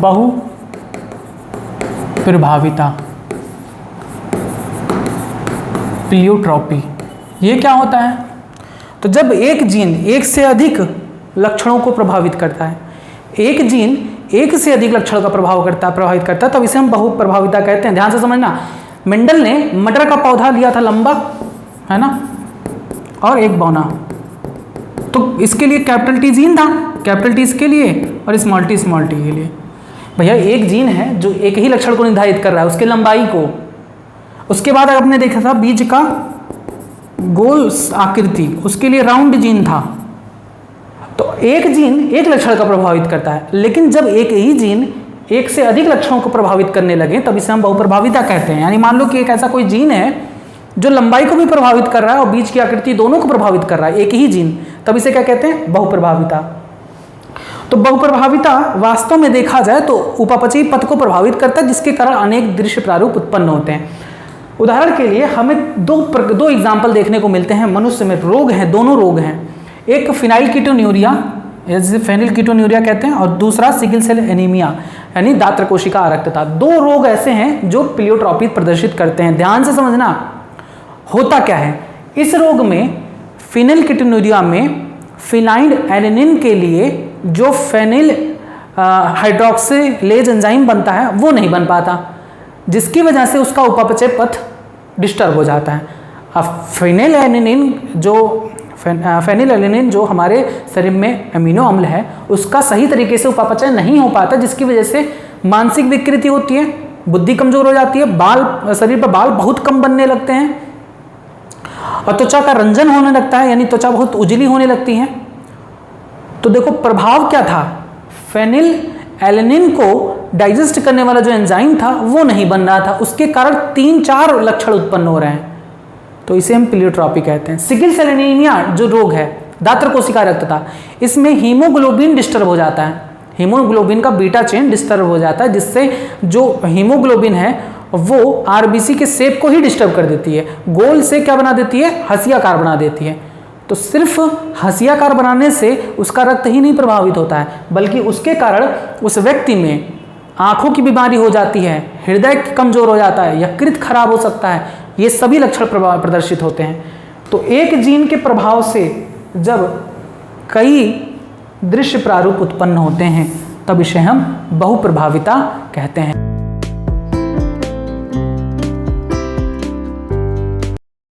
बहु प्रभाविता, प्लियोट्रॉपी। ये क्या होता है? तो जब एक जीन एक से अधिक लक्षणों को प्रभावित करता है, एक जीन एक से अधिक लक्षण का प्रभावित करता है, तब इसे हम बहु प्रभाविता कहते हैं। ध्यान से समझना, मेंडल ने मटर का पौधा लिया था लंबा, है ना, और एक बौना, तो इसके लिए कैपिटल टी जीन था, कैपिटल टी इसके लिए और स्मॉल टी के लिए। भैया एक जीन है जो एक ही लक्षण को निर्धारित कर रहा है, उसके लंबाई को। उसके बाद आपने देखा था बीज का गोल आकृति, उसके लिए राउंड जीन था। तो एक जीन एक लक्षण का प्रभावित करता है, लेकिन जब एक ही जीन एक से अधिक लक्षणों को प्रभावित करने लगे तब इसे हम बहुप्रभाविता कहते हैं। यानी मान लो कि एक ऐसा कोई जीन है जो लंबाई को भी प्रभावित कर रहा है और बीज की आकृति दोनों को प्रभावित कर रहा है, एक ही जीन, तब इसे क्या कहते हैं? बहुप्रभाविता। तो बहुप्रभाविता वास्तव में देखा जाए तो उपापचयी पथ को प्रभावित करता है, जिसके कारण अनेक दृश्य प्रारूप उत्पन्न होते हैं। उदाहरण के लिए हमें दो एग्जाम्पल देखने को मिलते हैं मनुष्य में। रोग हैं, दोनों रोग हैं, एक फिनाइलकीटोन्यूरिया जिसे फेनिलकीटोन्यूरिया कहते हैं और दूसरा सिकल सेल एनीमिया यानी दात्र कोशिका आरक्तता। दो रोग ऐसे हैं जो प्लियोट्रॉपी प्रदर्शित करते हैं। ध्यान से समझना होता क्या है। इस रोग में फिनाइलकीटोन्यूरिया में फिनाइल एलेनिन के लिए जो फेनिल हाइड्रोक्सिलेज एंजाइम बनता है वो नहीं बन पाता, जिसकी वजह से उसका उपापचय पथ डिस्टर्ब हो जाता है। अब फेनिलएलेनिन जो हमारे शरीर में अमीनो अम्ल है उसका सही तरीके से उपापचय नहीं हो पाता, जिसकी वजह से मानसिक विकृति होती है, बुद्धि कमजोर हो जाती है, बाल शरीर पर बाल बहुत कम बनने लगते हैं और त्वचा का रंजन होने लगता है, यानी त्वचा बहुत उजली होने लगती है। तो देखो प्रभाव क्या था, फेनिलएलेनिन को डाइजेस्ट करने वाला जो एंजाइम था वो नहीं बन रहा था, उसके कारण 3-4 लक्षण उत्पन्न हो रहे हैं, तो इसे हम प्लियोट्रॉपी कहते हैं। सिकल सेल एनीमिया जो रोग है, दात्र कोशिका रक्तता, इसमें हीमोग्लोबिन डिस्टर्ब हो जाता है, हीमोग्लोबिन का बीटा चेन डिस्टर्ब हो जाता है, जिससे जो हीमोग्लोबिन है वो आरबीसी के शेप को ही डिस्टर्ब कर देती है, गोल से क्या बना देती है, हंसियाकार बना देती है। तो सिर्फ हंसियाकार बनाने से उसका रक्त ही नहीं प्रभावित होता है, बल्कि उसके कारण उस व्यक्ति में आंखों की बीमारी हो जाती है, हृदय कमजोर हो जाता है, यकृत खराब हो सकता है, ये सभी लक्षण प्रदर्शित होते हैं। तो एक जीन के प्रभाव से जब कई दृश्य प्रारूप उत्पन्न होते हैं तब इसे हम बहुप्रभाविता कहते हैं।